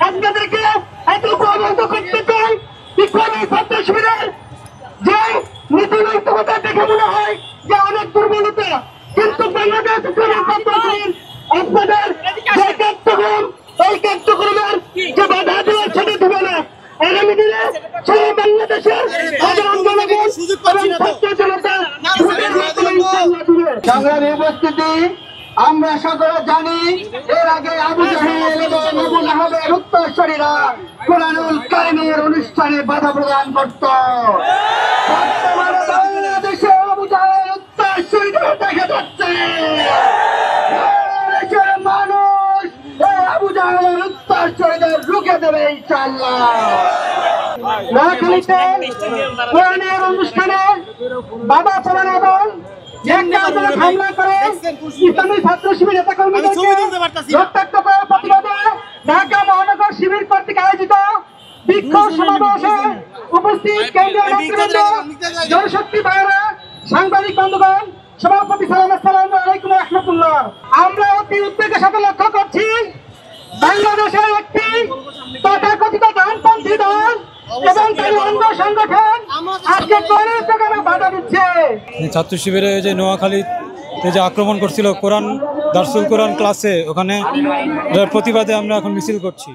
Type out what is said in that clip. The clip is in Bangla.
আপনাদেরকে এত প্রবন্ধ করতে চাই ছাত্র শিবিরের যে নীতি নৈতিকতা দেখে মনে হয় যে অনেক দুর্বলতা, কিন্তু বাংলাদেশ আপনাদের যে কার্যক্রম এই কার্যক্রমের যে বাধা দেওয়া ছেড়ে দেবে না। আগামী দিনে সেই বাংলাদেশের সাধারণ জনগণ ছাত্র জনতা সংগ্রামী উপস্থিতি, আমরা সকলে জানি এর আগে আবু জাহেল এবং আবু লাহাবের উত্তরসূরিরা কোরআনুল কারিমের অনুষ্ঠানে বাধা প্রদান করত। বর্তমানে বাংলাদেশে আবু জাহেল উত্তরসূরিদের দেখা যাচ্ছে। দেশের মানুষ এই আবু জাহেলের উত্তরসূরিদের রুখে দেবে ইনশাআল্লাহ। নোয়াখালীতে কোরআনের অনুষ্ঠানে বাধা প্রদান এবং হামলা করে ইসলামী ছাত্র শিবির নেতাকর্মীদেরকে রক্তাক্ত করার প্রতিবাদে ঢাকা মহানগর শিবির কর্তৃক আয়োজিত বিক্ষোভ সমাবেশে উপস্থিত কেন্দ্রীয় নেতৃবৃন্দ, জনশক্তি ভাইয়েরা, সাংবাদিক বন্ধুগণ, সভাপতি আসসালামু আলাইকুম ওয়া রাহমাতুল্লাহ। আমরা অতি উদ্বেগের সাথে লক্ষ্য করছি বাংলাদেশের একটি তথাকথিত ডানপন্থী দল এবং তার অঙ্গ সংগঠন আজকে কোরআনের প্রোগ্রামে বাধা দিচ্ছে। ছাত্র শিবিরে যে নোয়াখালীতে যে আক্রমণ করছিল কোরআন দারসুল কোরআন ক্লাসে, ওখানে প্রতিবাদে আমরা এখন মিছিল করছি।